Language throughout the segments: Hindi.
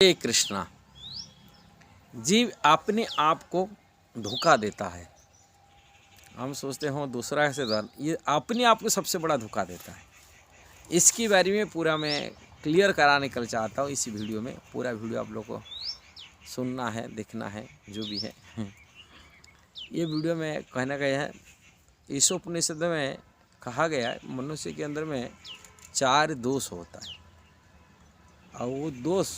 हे कृष्णा। जीव अपने आप को धोखा देता है। हम सोचते हो दूसरा से धन, ये अपने आप को सबसे बड़ा धोखा देता है। इसके बारे में पूरा मैं क्लियर कराने के लिए चाहता हूँ। इसी वीडियो में पूरा वीडियो आप लोग को सुनना है, देखना है, जो भी है। ये वीडियो में कहना गया है, ईशोपनिषद में कहा गया है मनुष्य के अंदर में 4 दोष होता है। और वो दोष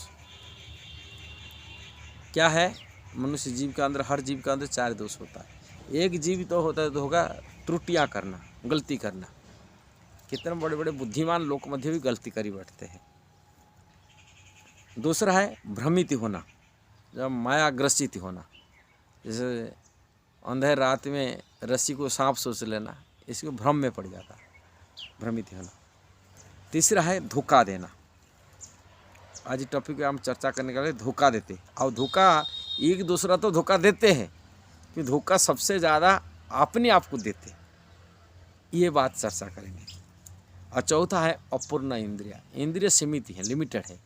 क्या है? मनुष्य जीव के अंदर, हर जीव के अंदर 4 दोष होता है। एक जीव तो होता है तो होगा त्रुटियाँ करना, गलती करना। कितने बड़े बड़े बुद्धिमान लोग मध्य भी गलती करी बैठते हैं। दूसरा है भ्रमित होना, जब मायाग्रसित होना, जैसे अंधेर रात में रस्सी को सांप सोच लेना, इसको भ्रम में पड़ जाता है, भ्रमित होना। तीसरा है धोखा देना। आज टॉपिक पे हम चर्चा करने के लिए धोखा देते। और धोखा एक दूसरा तो धोखा देते हैं, कि धोखा सबसे ज़्यादा अपने आप को देते, ये बात चर्चा करेंगे। और चौथा है अपूर्ण इंद्रिया। इंद्रिय सीमित है, लिमिटेड है।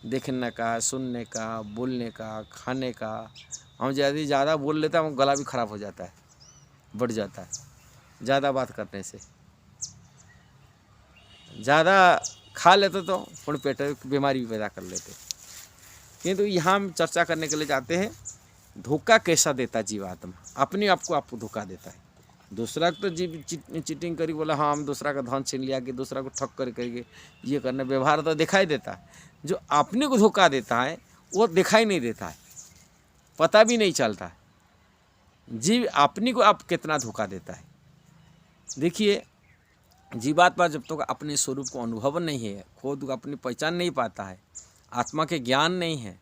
देखने का, सुनने का, बोलने का, खाने का। हम ज़्यादा बोल लेते हैं, हम गला भी खराब हो जाता है, बढ़ जाता है ज़्यादा बात करने से। ज़्यादा खा लेते तो थोड़ी पेट की बीमारी भी पैदा कर लेते। किंतु यहाँ हम चर्चा करने के लिए जाते हैं, धोखा कैसा देता जीवात्मा। अपने आप को आपको धोखा देता है। दूसरा तो जीव चीटिंग करी, बोला हाँ हम दूसरा का धन छीन लिया, कि दूसरा को ठग कर करके ये करना, व्यवहार तो दिखाई देता है। जो अपने को धोखा देता है वो दिखाई नहीं देता है, पता भी नहीं चलता है जीव अपने को आप कितना धोखा देता है। देखिए, जीवात्मा जब तक अपने स्वरूप को अनुभव नहीं है, खुद को अपनी पहचान नहीं पाता है, आत्मा के ज्ञान नहीं है,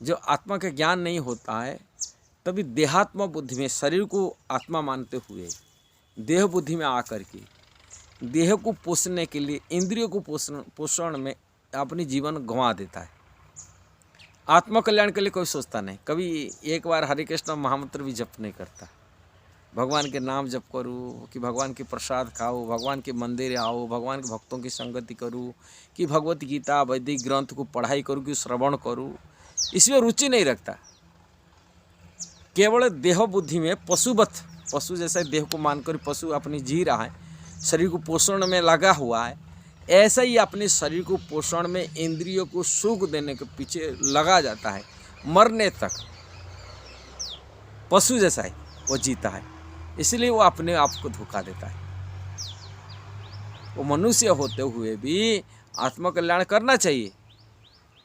जो आत्मा के ज्ञान नहीं होता है, तभी देहात्मा बुद्धि में शरीर को आत्मा मानते हुए देह बुद्धि में आकर के देह को पोषने के लिए, इंद्रियों को पोषण में अपनी जीवन गंवा देता है। आत्मा कल्याण के लिए कोई सोचता नहीं। कभी एक बार हरे कृष्ण महामंत्र भी जप नहीं करता। भगवान के नाम जप करूँ, कि भगवान के प्रसाद खाओ, भगवान के मंदिर आओ, भगवान के भक्तों की संगति करूँ, कि भगवत गीता वैदिक ग्रंथ को पढ़ाई करूँ, कि श्रवण करूँ, इसमें रुचि नहीं रखता। केवल देह बुद्धि में पशुवत, पशु जैसा देह को मानकर पशु अपनी जी रहा है, शरीर को पोषण में लगा हुआ है, ऐसा ही अपने शरीर को पोषण में, इंद्रियों को सुख देने के पीछे लगा जाता है। मरने तक पशु जैसा है वो जीता है, इसलिए वो अपने आप को धोखा देता है। वो मनुष्य होते हुए भी आत्म कल्याण करना चाहिए,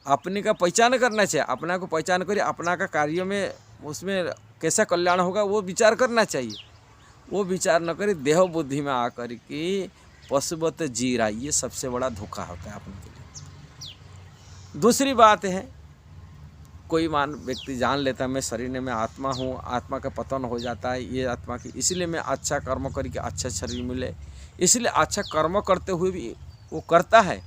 अपने का पहचान करना चाहिए। अपना को पहचान करिए, अपना का कार्य में उसमें कैसा कल्याण होगा वो विचार करना चाहिए। वो विचार न करे, देह बुद्धि में आकर के पशुवत जी रहा, ये सबसे बड़ा धोखा होता है अपने के लिए। दूसरी बात है, कोई व्यक्ति जान लेता है मैं शरीर में आत्मा हूँ, आत्मा का पतन हो जाता है ये आत्मा की, इसलिए मैं अच्छा कर्म करके अच्छा शरीर मिले, इसलिए अच्छा कर्म करते हुए भी वो करता है,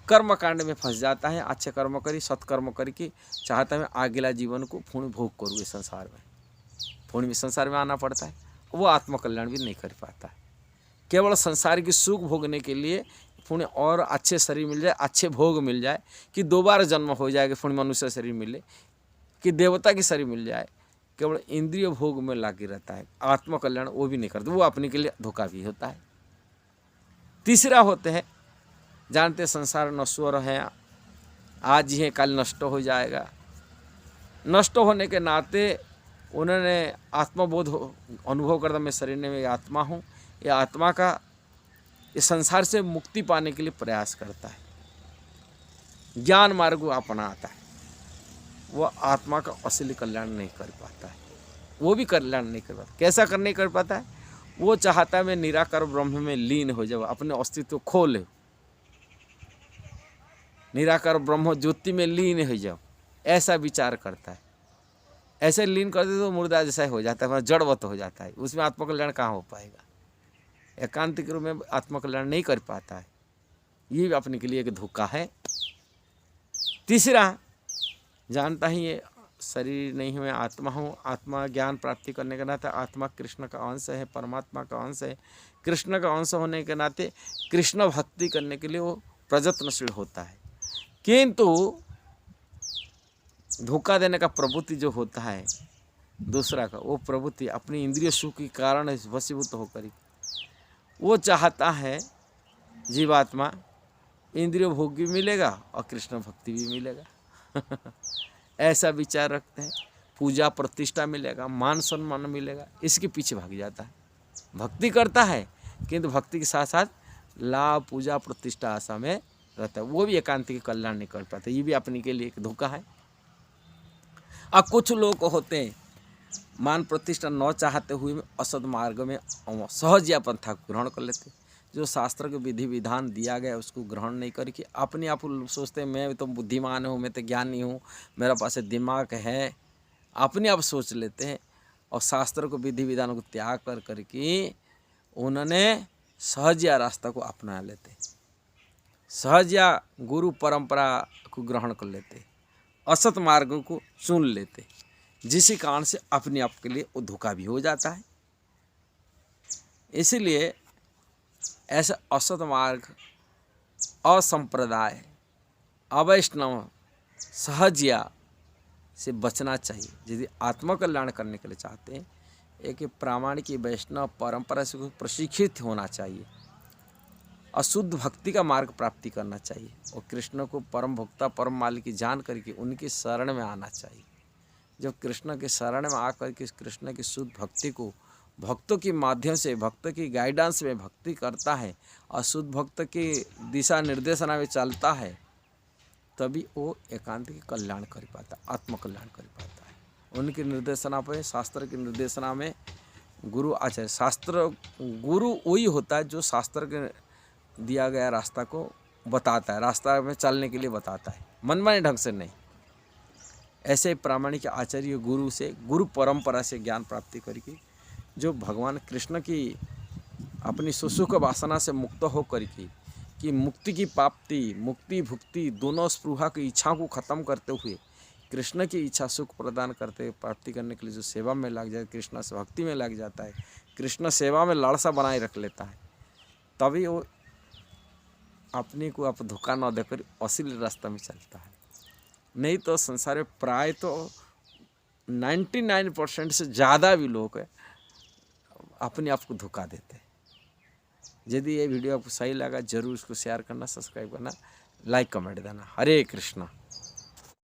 कर्म कांड में फंस जाता है। अच्छे कर्म करी, सत्कर्म करके चाहता है मैं आगेला जीवन को पूर्ण भोग करूँ इस संसार में, पूर्ण संसार में आना पड़ता है। वो आत्मकल्याण भी नहीं कर पाता है। केवल संसार की सुख भोगने के लिए पुण्य और अच्छे शरीर मिल जाए, अच्छे भोग मिल जाए, कि दोबारा जन्म हो जाएगा, पुण्य मनुष्य शरीर मिले, कि देवता की शरीर मिल जाए, केवल इंद्रिय भोग में लगे रहता है। आत्मकल्याण वो भी नहीं करता, वो अपने के लिए धोखा भी होता है। तीसरा होते हैं, जानते संसार नश्वर है, आज ही है कल नष्ट हो जाएगा। नष्ट होने के नाते उन्होंने आत्मबोध अनुभव करता, मैं शरीर में आत्मा हूँ, ये आत्मा का इस संसार से मुक्ति पाने के लिए प्रयास करता है, ज्ञान मार्ग को अपनाता है। वो आत्मा का असली कल्याण नहीं कर पाता है, वो भी कल्याण नहीं कर पाता। कैसा कर नहीं कर पाता है? वो चाहता है मैं निराकार ब्रह्म में लीन हो जाऊँ, अपने अस्तित्व खो ले, निराकार ब्रह्म ज्योति में लीन हो जाओ, ऐसा विचार करता है। ऐसे लीन करते तो मुर्दा जैसा हो जाता है, जड़वत हो जाता है, उसमें आत्मकल्याण कहाँ हो पाएगा? एकांतिक रूप में आत्मकल्याण नहीं कर पाता है। ये भी अपने के लिए एक धोखा है। तीसरा, जानता ही ये शरीर नहीं हूँ, मैं आत्मा हूँ, आत्मा ज्ञान प्राप्ति करने के नाते आत्मा कृष्ण का अंश है, परमात्मा का अंश है। कृष्ण का अंश होने के नाते कृष्ण भक्ति करने के लिए वो प्रयत्नशील होता है। किंतु धोखा देने का प्रवृत्ति जो होता है दूसरा का, वो प्रवृत्ति अपनी इंद्रिय सुख के कारण वशीभूत होकर वो चाहता है जीवात्मा इंद्रिय भोग भी मिलेगा और कृष्ण भक्ति भी मिलेगा ऐसा विचार रखते हैं, पूजा प्रतिष्ठा मिलेगा, मान सम्मान मिलेगा, इसके पीछे भाग जाता है। भक्ति करता है किंतु भक्ति के साथ साथ लाभ पूजा प्रतिष्ठा आशा में रहता है, वो भी एकांतिक कल्याण नहीं कर पाता। ये भी अपने के लिए एक धोखा है। अब कुछ लोग होते हैं मान प्रतिष्ठा न चाहते हुए में असद मार्ग में सहज या पंथा को ग्रहण कर लेते, जो शास्त्र के विधि विधान दिया गया उसको ग्रहण नहीं करके अपने आप सोचते हैं मैं तो बुद्धिमान हूँ, मैं तो ज्ञानी हूँ, मेरा पास दिमाग है, अपने आप सोच लेते हैं और शास्त्र को विधि विधान को त्याग कर करके उन्होंने सहज या रास्ता को अपना लेते, सहज या गुरु परंपरा को ग्रहण कर लेते, असत मार्ग को चुन लेते, जिसी कारण से अपने आप के लिए वो धोखा भी हो जाता है। इसीलिए ऐसा असत मार्ग, असंप्रदाय, अवैष्णव, सहजिया से बचना चाहिए। यदि आत्मकल्याण करने के लिए चाहते हैं एक प्रामाणिक वैष्णव परंपरा से प्रशिक्षित होना चाहिए, अशुद्ध भक्ति का मार्ग प्राप्ति करना चाहिए और कृष्ण को परम भक्ता परम मालिक की जान करके उनकी शरण में आना चाहिए। जब कृष्ण के शरण में आकर के कृष्ण की शुद्ध भक्ति को भक्तों के माध्यम से भक्त की गाइडेंस में भक्ति करता है और शुद्ध भक्त की दिशा निर्देशना में चलता है, तभी वो एकांतिक कल्याण कर पाता, आत्मकल्याण कर पाता है। उनकी निर्देशना पे, शास्त्र की निर्देशना में गुरु आचार्य, शास्त्र गुरु वही होता है जो शास्त्र के दिया गया रास्ता को बताता है, रास्ता में चलने के लिए बताता है, मनमाने ढंग से नहीं। ऐसे प्रामाणिक आचार्य गुरु से, गुरु परंपरा से ज्ञान प्राप्ति करके जो भगवान कृष्ण की अपनी सुसुख वासना से मुक्त हो करके कि मुक्ति की प्राप्ति, मुक्ति भुक्ति दोनों स्पृहा की इच्छाओं को खत्म करते हुए कृष्ण की इच्छा सुख प्रदान करते प्राप्ति करने के लिए जो सेवा में लग जाए, कृष्ण से भक्ति में लग जाता है, कृष्ण सेवा में लालसा बनाए रख लेता है, तभी वो अपने को आप धोखा न देकर असली रास्ता में चलता है। नहीं तो संसार में प्राय तो 99% से ज़्यादा भी लोग अपने आप को धोखा देते हैं। यदि ये वीडियो आपको सही लगा जरूर इसको शेयर करना, सब्सक्राइब करना, लाइक कमेंट देना। हरे कृष्णा।